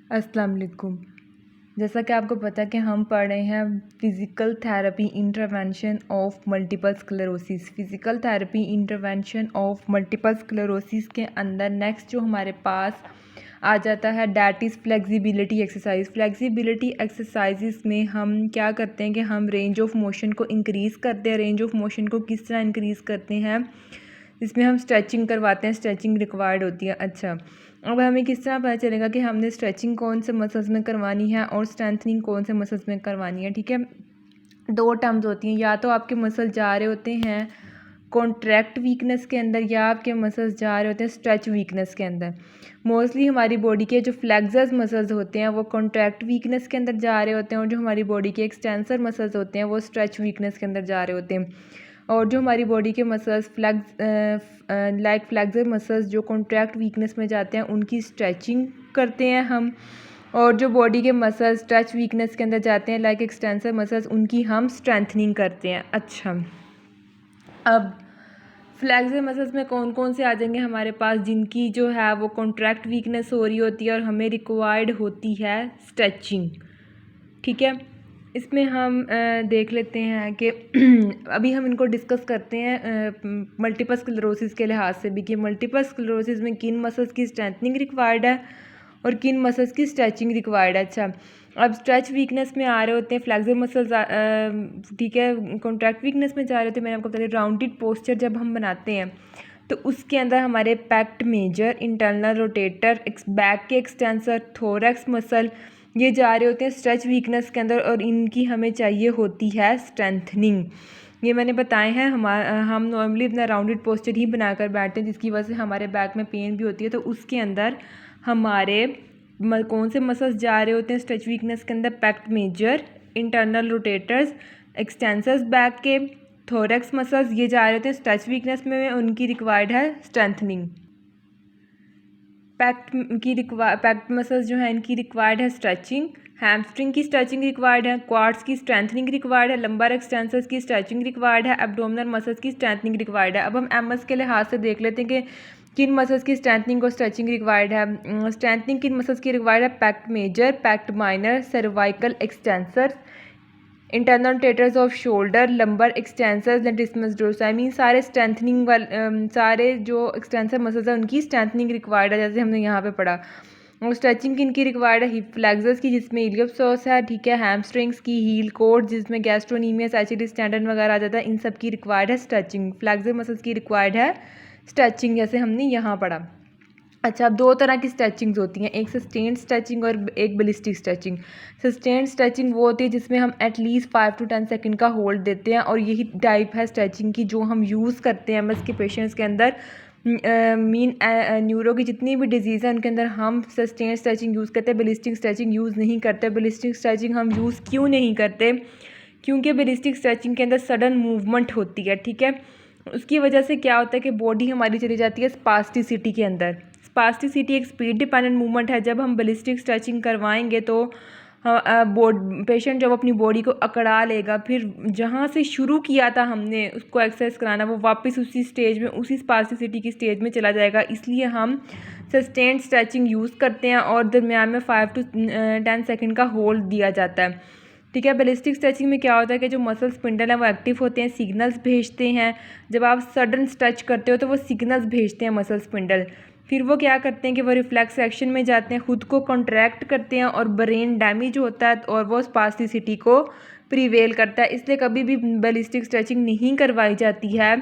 अस्सलाम वालेकुम। जैसा कि आपको पता है कि हम पढ़ रहे हैं physical therapy intervention of multiple sclerosis. Physical therapy intervention of multiple sclerosis के अंदर नेक्स्ट जो हमारे पास आ जाता है that is flexibility exercise. Flexibility exercises में हम क्या करते हैं कि हम रेंज ऑफ मोशन को इंक्रीज़ करते हैं। रेंज ऑफ मोशन को किस तरह इंक्रीज़ करते हैं, इसमें हम स्ट्रेचिंग करवाते हैं, स्ट्रेचिंग रिक्वायर्ड होती है। अच्छा, अब हमें किस तरह पता चलेगा कि हमने स्ट्रेचिंग कौन से मसल्स में करवानी है और स्ट्रेंथनिंग कौन से मसल्स में करवानी है। ठीक है, दो टर्म्स होती हैं, या तो आपके मसल जा रहे होते हैं कॉन्ट्रैक्ट वीकनेस के अंदर या आपके मसल्स जा रहे होते हैं स्ट्रेच वीकनेस के अंदर। मोस्टली हमारी बॉडी के जो फ्लेक्सर्स मसल्स होते हैं वो कॉन्ट्रैक्ट वीकनेस के अंदर जा रहे होते हैं और जो हमारी बॉडी के एक्सटेंसर मसल्स होते हैं वो स्ट्रेच वीकनेस के अंदर जा रहे होते हैं। और जो हमारी बॉडी के मसल्स लाइक फ्लेक्सर मसल्स जो कॉन्ट्रैक्ट वीकनेस में जाते हैं उनकी स्ट्रेचिंग करते हैं हम, और जो बॉडी के मसल्स स्ट्रेच वीकनेस के अंदर जाते हैं लाइक एक्सटेंसर मसल्स उनकी हम स्ट्रेंथनिंग करते हैं। अच्छा, अब फ्लेक्सर मसल्स में कौन कौन से आ जाएंगे हमारे पास, जिनकी जो है वो कॉन्ट्रैक्ट वीकनेस हो रही होती है और हमें रिक्वायर्ड होती है स्ट्रेचिंग। ठीक है, इसमें हम देख लेते हैं कि अभी हम इनको डिस्कस करते हैं मल्टीपल स्क्लेरोसिस के लिहाज से भी कि मल्टीपल स्क्लेरोसिस में किन मसल्स की स्ट्रेंथनिंग रिक्वायर्ड है और किन मसल्स की स्ट्रेचिंग रिक्वायर्ड है। अच्छा, अब स्ट्रेच वीकनेस में आ रहे होते हैं फ्लेक्सर मसल्स, ठीक है, कॉन्ट्रैक्ट वीकनेस में जा रहे होते हैं। मैंने आपको बताया राउंडेड पोस्चर जब हम बनाते हैं तो उसके अंदर हमारे pect major, internal rotator, back के एक्सटेंसर, थोरैक्स मसल ये जा रहे होते हैं स्ट्रेच वीकनेस के अंदर और इनकी हमें चाहिए होती है स्ट्रेंथनिंग। ये मैंने बताए हैं। हम नॉर्मली अपना राउंडेड पोस्चर ही बनाकर बैठते हैं जिसकी वजह से हमारे बैक में पेन भी होती है। तो उसके अंदर हमारे कौन से मसल्स जा रहे होते हैं स्ट्रेच वीकनेस के अंदर, pect major, internal rotators, extensors back के, थोरैक्स मसल्स ये जा रहे होते हैं स्ट्रेच वीकनेस में, उनकी रिक्वायर्ड है स्ट्रेंथनिंग। पैक्ट मसल्स जो है इनकी रिक्वायर्ड है स्ट्रेचिंग, हैमस्ट्रिंग की स्ट्रेचिंग रिक्वायर्ड है, क्वाड्स की स्ट्रेंथनिंग रिक्वायर्ड है, लंबर एक्सटेंसर्स की स्ट्रेचिंग रिक्वायर्ड है, एब्डोमिनल मसल्स की स्ट्रेंथनिंग रिक्वायर्ड है। अब हम एमएस के लिहाज से देख लेते हैं कि किन मसल्स की स्ट्रेंथनिंग और स्ट्रेचिंग रिक्वायर्ड है। स्ट्रेंथनिंग किन मसल्स की रिक्वायर्ड है, pect major, pect minor, cervical extensors, internal rotators of shoulder, lumbar extensors, latissimus dorsi. I mean सारे स्ट्रेंथनिंग वाले सारे जो एक्सटेंसर मसल्स हैं उनकी स्ट्रेंथनिंग रिक्वायर्ड है, जैसे हमने यहाँ पे पढ़ा। और स्ट्रेचिंग किनकी रिक्वायर्ड है, हिप फ्लेक्सर्स की जिसमें इलियोप्सोस है, ठीक है, हैमस्ट्रिंग्स की, हील कोड जिसमें गैस्ट्रोनीमिया, सैचुरेटेड स्टैंडर्ड वगैरह आ जाता है, इन सब की रिक्वायर्ड है स्ट्रेचिंग। फ्लेक्सर मसल्स की रिक्वायर्ड है स्ट्रेचिंग, जैसे हमने यहाँ पढ़ा। अच्छा, अब दो तरह की स्ट्रेचिंग्स होती हैं, एक सस्टेन्ड स्ट्रेचिंग और एक बलिस्टिक स्ट्रेचिंग। सस्टेन्ड स्ट्रेचिंग वो होती है जिसमें हम एटलीस्ट 5 to 10 सेकंड का होल्ड देते हैं और यही टाइप है स्ट्रेचिंग की जो हम यूज़ करते हैं एमएस के पेशेंट्स के अंदर। न्यूरो की जितनी भी डिजीज़ है उनके अंदर हम सस्टेन्ड स्ट्रेचिंग यूज़ करते हैं, बलिस्टिक स्ट्रेचिंग यूज़ नहीं करते। बलिस्टिक स्ट्रेचिंग हम यूज़ क्यों नहीं करते, क्योंकि बलिस्टिक स्ट्रेचिंग के अंदर सडन मूवमेंट होती है। ठीक है, उसकी वजह से क्या होता है कि बॉडी हमारी चली जाती है स्पास्टिसिटी के अंदर। स्पास्टिसिटी एक स्पीड डिपेंडेंट मूवमेंट है। जब हम बलिस्टिक स्ट्रेचिंग करवाएंगे तो पेशेंट जब अपनी बॉडी को अकड़ा लेगा, फिर जहाँ से शुरू किया था हमने उसको एक्सरसाइज कराना वो वापस उसी स्टेज में, उसी स्पास्टिसिटी की स्टेज में चला जाएगा। इसलिए हम सस्टेन्ड स्ट्रेचिंग यूज़ करते हैं और दरमियान में 5 to 10 सेकंड का होल्ड दिया जाता है। ठीक है, बैलिस्टिक स्ट्रेचिंग में क्या होता है कि जो मसल स्पिंडल हैं वो एक्टिव होते हैं, सिग्नल्स भेजते हैं। जब आप सडन स्ट्रेच करते हो तो वो सिग्नल्स भेजते हैं मसल स्पिंडल, फिर वो क्या करते हैं कि वो रिफ्लेक्स एक्शन में जाते हैं, खुद को कॉन्ट्रैक्ट करते हैं और ब्रेन डैमेज होता है और वो स्पास्टिसिटी को प्रिवेल करता है। इसलिए कभी भी बैलिस्टिक स्ट्रेचिंग नहीं करवाई जाती है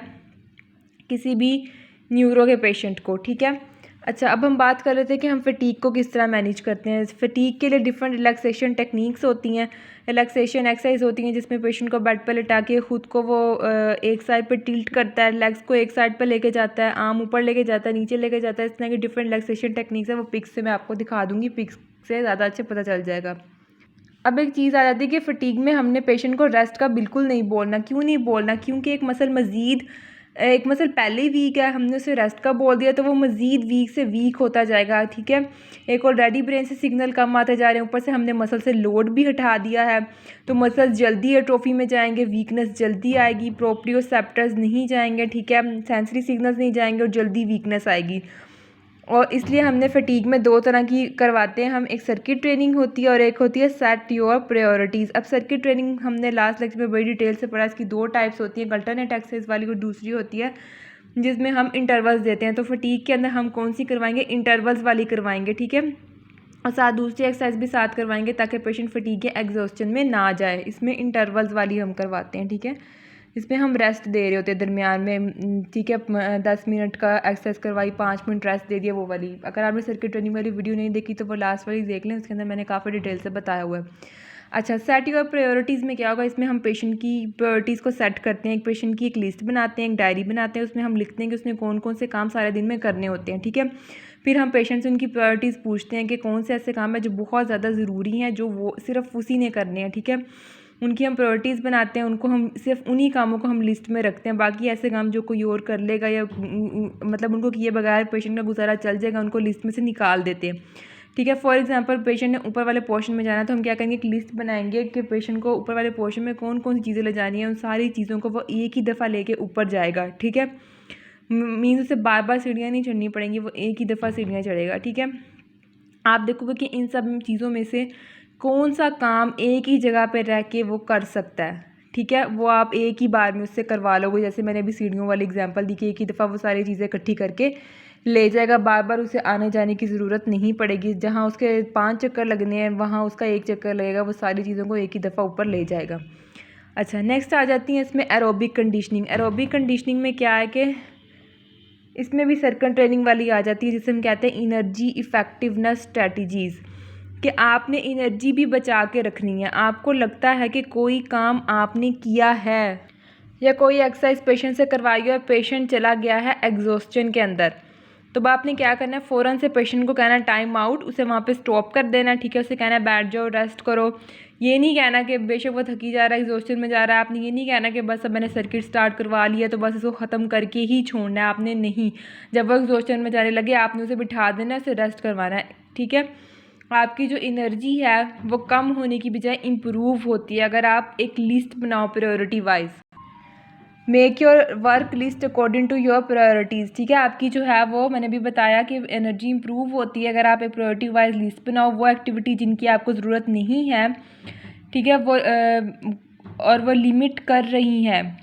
किसी भी न्यूरो के पेशेंट को। ठीक है, अच्छा, अब हम बात कर लेते हैं कि हम फटीक को किस तरह मैनेज करते हैं। फटीक के लिए डिफरेंट रिलैक्सेशन टेक्निक्स होती हैं, रिलैक्सेशन एक्सरसाइज होती हैं जिसमें पेशेंट को बेड पर लिटा के खुद को वो एक साइड पे टिल्ट करता है, लेग्स को एक साइड पे लेके जाता है, आर्म ऊपर लेके जाता है, नीचे लेके जाता है। इस तरह की डिफरेंट रिलैक्सेशन टेक्निक्स है, वो पिक्स से मैं आपको दिखा दूँगी, पिक्स से ज़्यादा अच्छे पता चल जाएगा। अब एक चीज़ आ जाती है कि फटीग में हमने पेशेंट को रेस्ट का बिल्कुल नहीं बोलना। क्यों नहीं बोलना, क्योंकि एक मसल पहले ही वीक है, हमने उसे रेस्ट का बोल दिया तो वो मज़ीद वीक से वीक होता जाएगा। ठीक है, एक ऑलरेडी ब्रेन से सिग्नल कम आते जा रहे हैं, ऊपर से हमने मसल से लोड भी हटा दिया है तो मसल जल्दी एट्रोफी में जाएंगे, वीकनेस जल्दी आएगी, प्रोप्रियोसेप्टर्स नहीं जाएंगे, ठीक है, सेंसरी सिग्नल्स नहीं जाएंगे और जल्दी वीकनेस आएगी। और इसलिए हमने फटीग में 2 तरह की करवाते हैं हम, एक सर्किट ट्रेनिंग होती है और एक होती है सेट योर प्रायोरिटीज़। अब सर्किट ट्रेनिंग हमने लास्ट लेक्चर में बड़ी डिटेल से पढ़ा, इसकी 2 टाइप्स होती हैं, अल्टरनेट एक्सरसाइज वाली और दूसरी होती है जिसमें हम इंटरवल्स देते हैं। तो फटीग के अंदर हम कौन सी करवाएंगे, इंटरवल्स वाली करवाएंगे, ठीक है। और साथ दूसरी एक्सरसाइज भी साथ करवाएंगे ताकि पेशेंट फटीग के एग्जॉस्शन में ना जाए। इसमें इंटरवल्स वाली हम करवाते हैं, ठीक है। इसमें हम रेस्ट दे रहे होते हैं दरमियान में, ठीक है। 10 मिनट का एक्सरसाइज करवाई, 5 मिनट रेस्ट दे दिया, वो वाली। अगर आपने सर्किट ट्रेनिंग वाली वीडियो नहीं देखी तो वो लास्ट वाली देख लें, उसके अंदर मैंने काफ़ी डिटेल से बताया हुआ है। अच्छा, सेट योर प्रायोरिटीज़ में क्या होगा, इसमें हम पेशेंट की प्रायोरिटीज़ को सेट करते हैं। एक पेशेंट की एक लिस्ट बनाते हैं, एक डायरी बनाते हैं, उसमें हम लिखते हैं कि उसने कौन कौन से काम सारे दिन में करने होते हैं, ठीक है। फिर हम पेशेंट से उनकी प्रायोरिटीज़ पूछते हैं कि कौन से ऐसे काम है जो बहुत ज़्यादा ज़रूरी हैं, जो वो सिर्फ उसी ने करने हैं, ठीक है। उनकी हम प्रायोरिटीज़ बनाते हैं, उनको हम सिर्फ उन्हीं कामों को हम लिस्ट में रखते हैं। बाकी ऐसे काम जो कोई और कर लेगा या मतलब उनको किए बगैर पेशेंट का गुजारा चल जाएगा, उनको लिस्ट में से निकाल देते हैं, ठीक है। फॉर एग्जांपल पेशेंट ने ऊपर वाले पोर्शन में जाना है तो हम क्या करेंगे, एक लिस्ट बनाएंगे कि पेशेंट को ऊपर वाले पोर्शन में कौन कौन सी चीज़ें ले जानी है, उन सारी चीज़ों को वो एक ही दफ़ा लेके ऊपर जाएगा, ठीक है। मीन्स उसे बार बार सीढ़ियाँ नहीं चढ़नी पड़ेंगी, वो एक ही दफ़ा सीढ़ियाँ चढ़ेगा, ठीक है। आप देखोगे कि इन सब चीज़ों में से कौन सा काम एक ही जगह पर रह के वो कर सकता है, ठीक है। वो आप एक ही बार में उससे करवा लोगे। जैसे मैंने अभी सीढ़ियों वाली एग्जांपल दी कि एक ही दफ़ा वो सारी चीज़ें इकट्ठी करके ले जाएगा, बार बार उसे आने जाने की ज़रूरत नहीं पड़ेगी। जहाँ उसके 5 चक्कर लगने हैं वहाँ उसका 1 चक्कर लगेगा, वो सारी चीज़ों को एक ही दफ़ा ऊपर ले जाएगा। अच्छा, नेक्स्ट आ जाती है इसमें एरोबिक कंडीशनिंग। एरोबिक कंडीशनिंग में क्या है कि इसमें भी सर्किट ट्रेनिंग वाली आ जाती है, जिसे हम कहते हैं इनर्जी इफ़ेक्टिवनेस स्ट्रैटेजीज़, कि आपने एनर्जी भी बचा के रखनी है। आपको लगता है कि कोई काम आपने किया है या कोई एक्सरसाइज पेशेंट से करवाई है और पेशेंट चला गया है एग्जॉस्शन के अंदर, तो अब आपने क्या करना है, फ़ौरन से पेशेंट को कहना टाइम आउट, उसे वहाँ पे स्टॉप कर देना, ठीक है। उसे कहना है बैठ जाओ, रेस्ट करो। ये नहीं कहना कि बेशक वो थकी जा रहा है, एग्जॉस्शन में जा रहा है, आपने ये नहीं कहना कि बस अब मैंने सर्किट स्टार्ट करवा लिया तो बस इसको ख़त्म करके ही छोड़ना है, आपने नहीं। जब वो एग्जॉस्शन में जाने लगे आपने उसे बिठा देना है, उसे रेस्ट करवाना है, ठीक है। आपकी जो एनर्जी है वो कम होने की बजाय इम्प्रूव होती है अगर आप एक लिस्ट बनाओ priority wise. Make your work list according to your priorities, ठीक है। आपकी जो है वो मैंने भी बताया कि एनर्जी इंप्रूव होती है अगर आप एक प्रायोरिटी वाइज लिस्ट बनाओ। वो एक्टिविटी जिनकी आपको ज़रूरत नहीं है, ठीक है, वो और वो लिमिट कर रही हैं,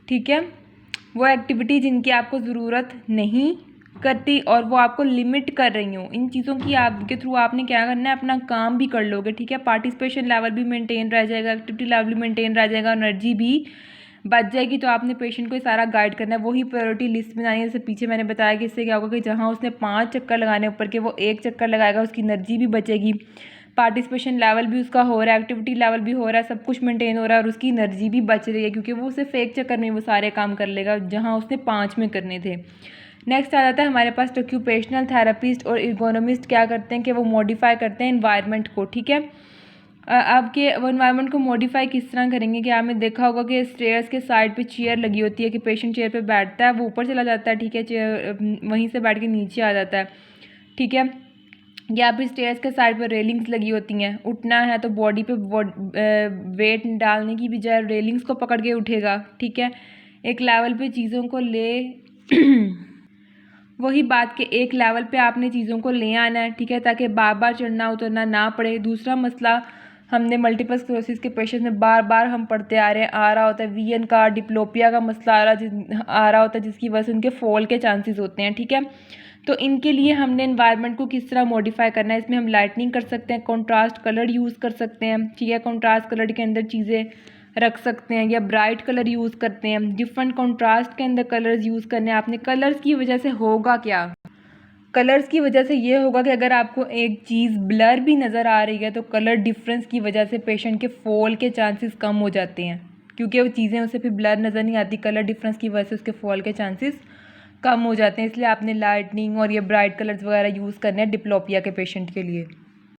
ठीक है। वो एक्टिविटी जिनकी आपको ज़रूरत नहीं करती और वो आपको लिमिट कर रही हूँ, इन चीज़ों की आपके थ्रू आपने क्या करना है, अपना काम भी कर लोगे, ठीक है। पार्टिसिपेशन लेवल भी मेंटेन रह जाएगा, एक्टिविटी लेवल भी मेंटेन रह जाएगा, एनर्जी भी बच जाएगी। तो आपने पेशेंट को सारा गाइड करना है, वही प्रायोरिटी लिस्ट बनानी है। जैसे पीछे मैंने बताया कि इससे क्या होगा कि जहाँ उसने 5 चक्कर लगाने ऊपर के वो 1 चक्कर लगाएगा, उसकी एनर्जी भी बचेगी, पार्टिसिपेशन लेवल भी उसका हो रहा है, एक्टिविटी लेवल भी हो रहा है, सब कुछ मेंटेन हो रहा है और उसकी एनर्जी भी बच रही है, क्योंकि वो सिर्फ 1 चक्कर में वो सारे काम कर लेगा जहाँ उसने 5 में करने थे। नेक्स्ट आ जाता है हमारे पास ऑक्यूपेशनल थेरेपिस्ट और इर्गोनोमिस्ट क्या करते हैं कि वो मॉडिफाई करते हैं इन्वायरमेंट को, ठीक है। आपके वो इन्वायरमेंट को मॉडिफाई किस तरह करेंगे कि आपने देखा होगा कि स्टेयर्स के साइड पे चेयर लगी होती है कि पेशेंट चेयर पे बैठता है, वो ऊपर चला जाता है, ठीक है, चेयर वहीं से बैठ के नीचे आ जाता है, ठीक है। या फिर स्टेयर्स के साइड पर रेलिंग्स लगी होती हैं, उठना है तो बॉडी पे वेट डालने की बजाय रेलिंग्स को पकड़ के उठेगा, ठीक है। एक लेवल पे चीज़ों को ले वही बात के एक लेवल पे आपने चीज़ों को ले आना है, ठीक है, ताकि बार बार चढ़ना उतरना ना पड़े। दूसरा मसला हमने मल्टीपल स्क्लेरोसिस के पेशेंट में बार बार हम पढ़ते आ रहा होता है वीएन का, डिप्लोपिया का मसला आ रहा होता है, जिसकी वजह से उनके फॉल के चांसेस होते हैं, ठीक है। तो इनके लिए हमने एनवायरनमेंट को किस तरह मॉडिफाई करना है, इसमें हम लाइटनिंग कर सकते हैं, कॉन्ट्रास्ट कलर यूज़ कर सकते हैं, ठीक है। कॉन्ट्रास्ट कलर के अंदर चीज़ें रख सकते हैं या ब्राइट कलर यूज़ करते हैं, डिफरेंट कॉन्ट्रास्ट के अंदर कलर्स यूज़ करने हैं आपने। कलर्स की वजह से होगा क्या, कलर्स की वजह से ये होगा कि अगर आपको एक चीज़ ब्लर भी नज़र आ रही है तो कलर डिफरेंस की वजह से पेशेंट के फॉल के चांसेस कम हो जाते हैं, क्योंकि वो चीज़ें उसे फिर ब्लर नज़र नहीं आती, कलर डिफरेंस की वजह से उसके फॉल के चांसेस कम हो जाते हैं। इसलिए आपने लाइटनिंग और ये ब्राइट कलर्स वगैरह यूज़ करने हैं डिप्लोपिया के पेशेंट के लिए।